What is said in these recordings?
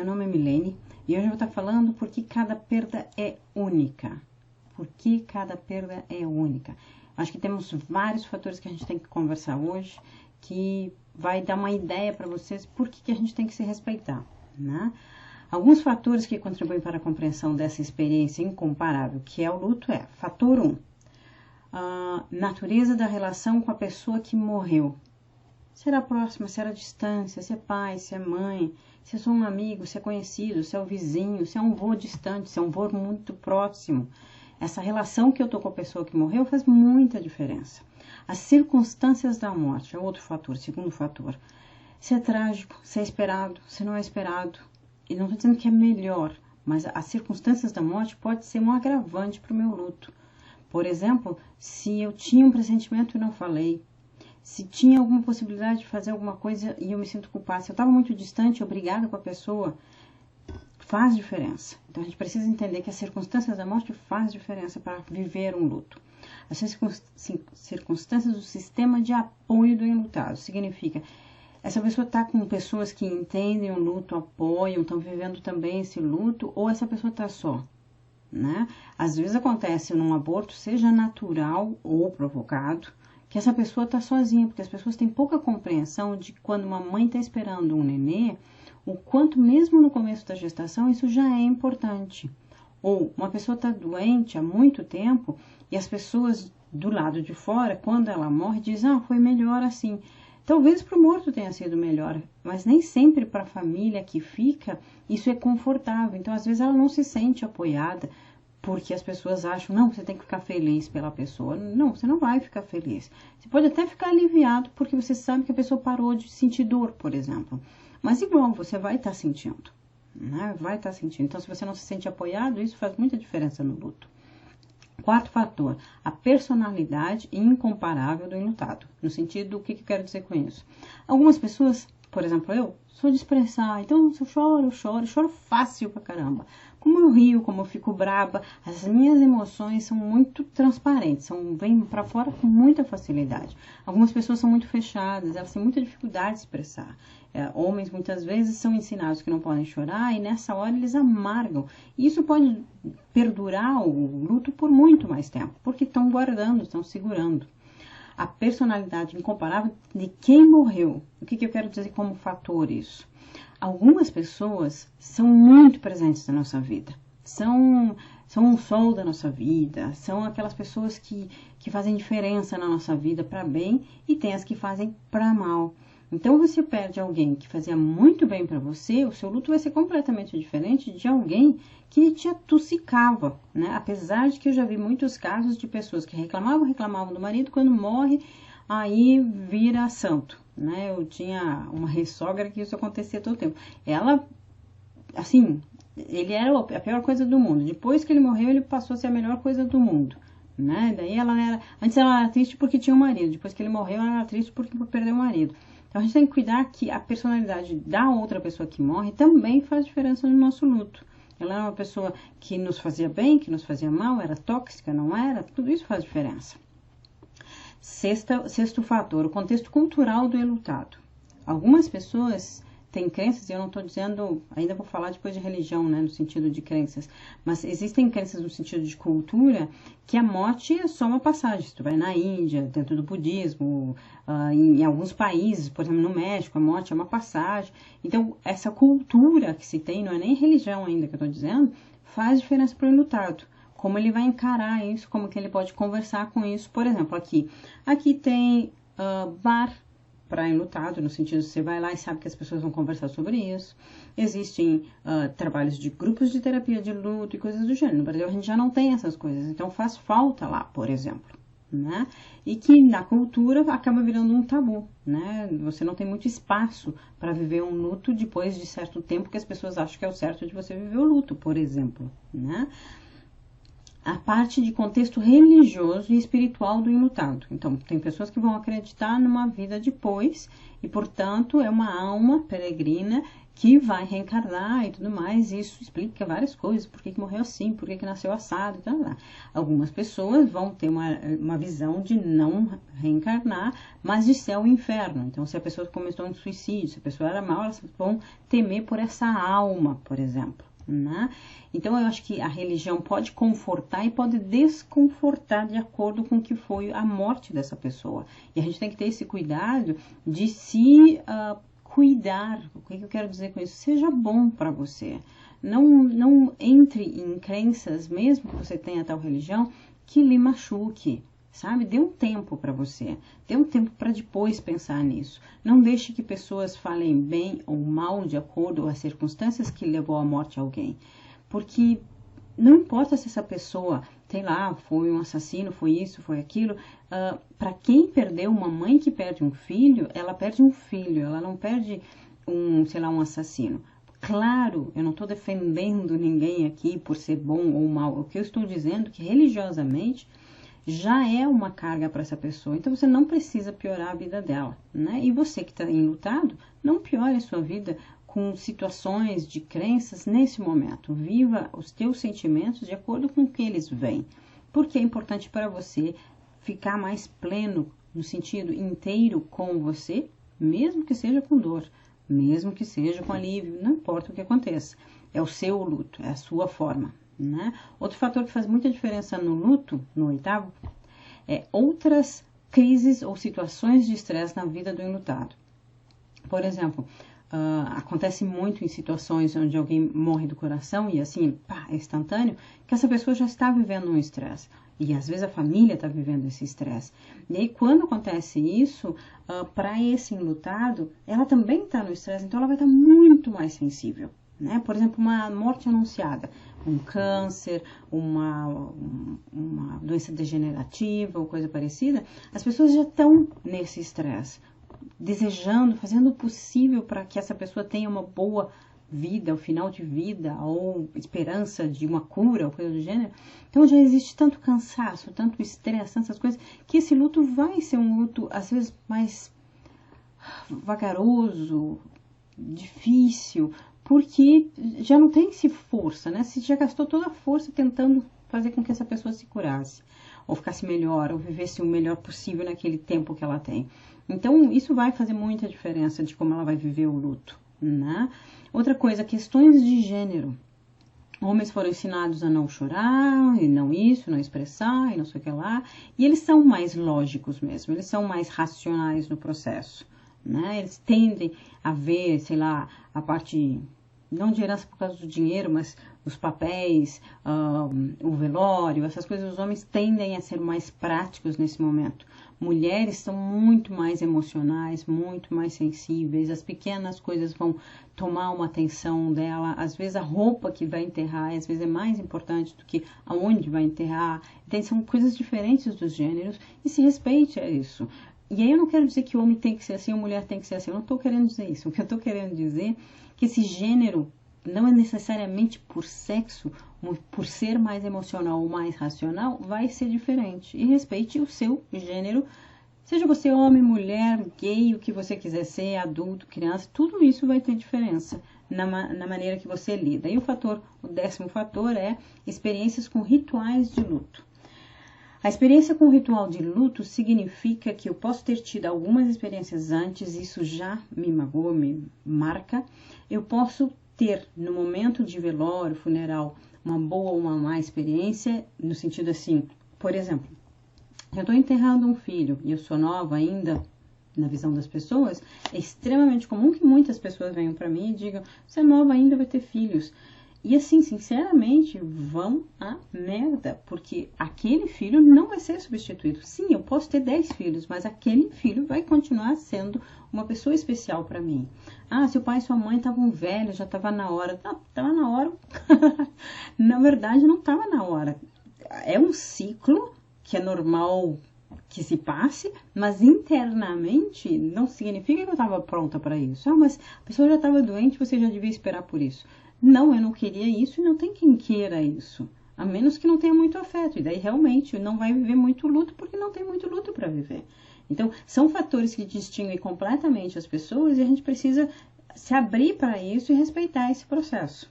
nome é Milene e hoje eu vou estar falando porque cada perda é única. Porque cada perda é única. Acho que temos vários fatores que a gente tem que conversar hoje que vai dar uma ideia para vocês por que a gente tem que se respeitar, né? Alguns fatores que contribuem para a compreensão dessa experiência incomparável, que é o luto, é fator 1. A natureza da relação com a pessoa que morreu. Será próxima, será distância, se é pai, se é mãe, se é só um amigo, se é conhecido, se é o vizinho, se é um vô distante, se é um vô muito próximo. Essa relação que eu tô com a pessoa que morreu faz muita diferença. As circunstâncias da morte é outro fator, segundo fator. Se é trágico, se é esperado, se não é esperado. E não estou dizendo que é melhor, mas as circunstâncias da morte pode ser um agravante para o meu luto. Por exemplo, se eu tinha um pressentimento e não falei, se tinha alguma possibilidade de fazer alguma coisa e eu me sinto culpada, se eu estava muito distante, obrigada com a pessoa, faz diferença. Então a gente precisa entender que as circunstâncias da morte faz diferença para viver um luto. As circunstâncias do sistema de apoio do enlutado significa essa pessoa está com pessoas que entendem o luto, apoiam, estão vivendo também esse luto, ou essa pessoa está só, né? Às vezes acontece num aborto, seja natural ou provocado, que essa pessoa está sozinha, porque as pessoas têm pouca compreensão de quando uma mãe está esperando um nenê, o quanto mesmo no começo da gestação isso já é importante. Ou uma pessoa está doente há muito tempo e as pessoas do lado de fora, quando ela morre, dizem, ah, foi melhor assim. Talvez para o morto tenha sido melhor, mas nem sempre para a família que fica isso é confortável. Então, às vezes, ela não se sente apoiada porque as pessoas acham, não, você tem que ficar feliz pela pessoa. Não, você não vai ficar feliz. Você pode até ficar aliviado porque você sabe que a pessoa parou de sentir dor, por exemplo. Mas igual, você vai estar sentindo, né? Vai estar sentindo. Então, se você não se sente apoiado, isso faz muita diferença no luto. Quarto fator, a personalidade incomparável do enlutado. No sentido, o que eu quero dizer com isso? Algumas pessoas, por exemplo, eu sou de expressar, então se eu choro fácil pra caramba. Como eu rio, como eu fico braba, as minhas emoções são muito transparentes, vêm pra fora com muita facilidade. Algumas pessoas são muito fechadas, elas têm muita dificuldade de expressar. Homens muitas vezes são ensinados que não podem chorar e nessa hora eles amargam. E isso pode perdurar o luto por muito mais tempo, porque estão guardando, estão segurando. A personalidade incomparável de quem morreu. O que eu quero dizer como fator isso? Algumas pessoas são muito presentes na nossa vida. São um sol da nossa vida, são aquelas pessoas que fazem diferença na nossa vida para bem e tem as que fazem para mal. Então, você perde alguém que fazia muito bem para você, o seu luto vai ser completamente diferente de alguém que te atossicava, né? Apesar de que eu já vi muitos casos de pessoas que reclamavam do marido, quando morre, aí vira santo, né? Eu tinha uma ressogra que isso acontecia todo o tempo. Ela, assim, ele era a pior coisa do mundo. Depois que ele morreu, ele passou a ser a melhor coisa do mundo, né? Daí antes ela era triste porque tinha um marido, depois que ele morreu, ela era triste porque perdeu o marido. Então, a gente tem que cuidar que a personalidade da outra pessoa que morre também faz diferença no nosso luto. Ela era uma pessoa que nos fazia bem, que nos fazia mal, era tóxica, não era? Tudo isso faz diferença. Sexto fator, o contexto cultural do enlutado. Algumas pessoas têm crenças, e eu não estou dizendo, ainda vou falar depois de religião, né, no sentido de crenças, mas existem crenças no sentido de cultura que a morte é só uma passagem. Se tu vai na Índia, dentro do budismo, em alguns países, por exemplo, no México, a morte é uma passagem. Então, essa cultura que se tem, não é nem religião ainda que eu estou dizendo, faz diferença para o enlutado. Como ele vai encarar isso, como que ele pode conversar com isso. Por exemplo, aqui tem bar para enlutado, no sentido de você vai lá e sabe que as pessoas vão conversar sobre isso. Existem trabalhos de grupos de terapia de luto e coisas do gênero. No Brasil a gente já não tem essas coisas, então faz falta lá, por exemplo, né? E que na cultura acaba virando um tabu, né? Você não tem muito espaço para viver um luto depois de certo tempo que as pessoas acham que é o certo de você viver o luto, por exemplo, né? A parte de contexto religioso e espiritual do enlutado. Então, tem pessoas que vão acreditar numa vida depois e, portanto, é uma alma peregrina que vai reencarnar e tudo mais. Isso explica várias coisas, por que morreu assim, por que nasceu assado e tal. Algumas pessoas vão ter uma visão de não reencarnar, mas de céu e inferno. Então, se a pessoa cometeu um suicídio, se a pessoa era mal, elas vão temer por essa alma, por exemplo. Né? Então, eu acho que a religião pode confortar e pode desconfortar de acordo com o que foi a morte dessa pessoa. E a gente tem que ter esse cuidado de se cuidar. O que eu quero dizer com isso? Seja bom para você. Não entre em crenças, mesmo que você tenha tal religião, que lhe machuque, sabe? Dê um tempo para você. Dê um tempo para depois pensar nisso. Não deixe que pessoas falem bem ou mal de acordo com as circunstâncias que levou à morte de alguém. Porque não importa se essa pessoa, sei lá, foi um assassino, foi isso, foi aquilo. Para quem perdeu uma mãe que perde um filho, ela perde um filho, ela não perde um assassino. Claro, eu não estou defendendo ninguém aqui por ser bom ou mal. O que eu estou dizendo é que religiosamente já é uma carga para essa pessoa. Então você não precisa piorar a vida dela, né? E você que está enlutado, não piore a sua vida com situações de crenças nesse momento. Viva os teus sentimentos de acordo com o que eles vêm. Porque é importante para você ficar mais pleno, no sentido inteiro com você, mesmo que seja com dor, mesmo que seja com alívio, não importa o que aconteça. É o seu luto, é a sua forma, né? Outro fator que faz muita diferença no luto, no oitavo, é outras crises ou situações de estresse na vida do enlutado. Por exemplo, acontece muito em situações onde alguém morre do coração e assim, pá, é instantâneo, que essa pessoa já está vivendo um estresse. E às vezes a família está vivendo esse estresse. E aí quando acontece isso, para esse enlutado, ela também está no estresse, então ela vai estar muito mais sensível. Né? Por exemplo, uma morte anunciada, um câncer, uma doença degenerativa ou coisa parecida, as pessoas já estão nesse estresse, desejando, fazendo o possível para que essa pessoa tenha uma boa vida, o final de vida, ou esperança de uma cura, ou coisa do gênero. Então já existe tanto cansaço, tanto estresse, tantas coisas, que esse luto vai ser um luto, às vezes, mais vagaroso, difícil, porque já não tem força, né? Se já gastou toda a força tentando fazer com que essa pessoa se curasse, ou ficasse melhor, ou vivesse o melhor possível naquele tempo que ela tem. Então, isso vai fazer muita diferença de como ela vai viver o luto, né? Outra coisa, questões de gênero. Homens foram ensinados a não chorar, e não isso, não expressar, e não sei o que lá. E eles são mais lógicos mesmo, eles são mais racionais no processo, né? Eles tendem a ver, sei lá, a parte, não de herança por causa do dinheiro, mas os papéis, o velório, essas coisas, os homens tendem a ser mais práticos nesse momento. Mulheres são muito mais emocionais, muito mais sensíveis, as pequenas coisas vão tomar uma atenção dela, às vezes a roupa que vai enterrar, às vezes é mais importante do que aonde vai enterrar, então são coisas diferentes dos gêneros e se respeite a isso. E aí eu não quero dizer que o homem tem que ser assim, a mulher tem que ser assim, eu não estou querendo dizer isso, o que eu estou querendo dizer é que esse gênero não é necessariamente por sexo, por ser mais emocional ou mais racional, vai ser diferente. E respeite o seu gênero, seja você homem, mulher, gay, o que você quiser ser, adulto, criança, tudo isso vai ter diferença na maneira que você lida. E o 10º fator é experiências com rituais de luto. A experiência com o ritual de luto significa que eu posso ter tido algumas experiências antes, isso já me magoa, me marca. Eu posso ter, no momento de velório, funeral, uma boa ou uma má experiência, no sentido assim, por exemplo, eu estou enterrando um filho e eu sou nova ainda, na visão das pessoas, é extremamente comum que muitas pessoas venham para mim e digam, você é nova ainda, vai ter filhos. E assim, sinceramente, vão a merda, porque aquele filho não vai ser substituído. Sim, eu posso ter 10 filhos, mas aquele filho vai continuar sendo uma pessoa especial para mim. Ah, seu pai e sua mãe estavam velhos, já estava na hora. Não, estava na hora. Na verdade, não estava na hora. É um ciclo que é normal que se passe, mas internamente não significa que eu estava pronta para isso. Ah, mas a pessoa já estava doente, você já devia esperar por isso. Não, eu não queria isso e não tem quem queira isso. A menos que não tenha muito afeto. E daí realmente não vai viver muito luto porque não tem muito luto para viver. Então, são fatores que distinguem completamente as pessoas e a gente precisa se abrir para isso e respeitar esse processo.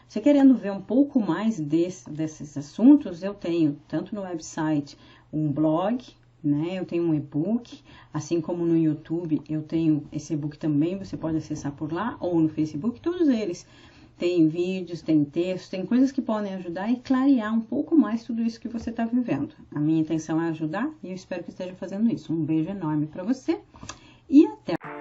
Você querendo ver um pouco mais desses assuntos, eu tenho tanto no website um blog, né? Eu tenho um e-book, assim como no YouTube eu tenho esse e-book também, você pode acessar por lá, ou no Facebook, todos eles. Tem vídeos, tem textos, tem coisas que podem ajudar e clarear um pouco mais tudo isso que você está vivendo. A minha intenção é ajudar e eu espero que esteja fazendo isso. Um beijo enorme para você e até!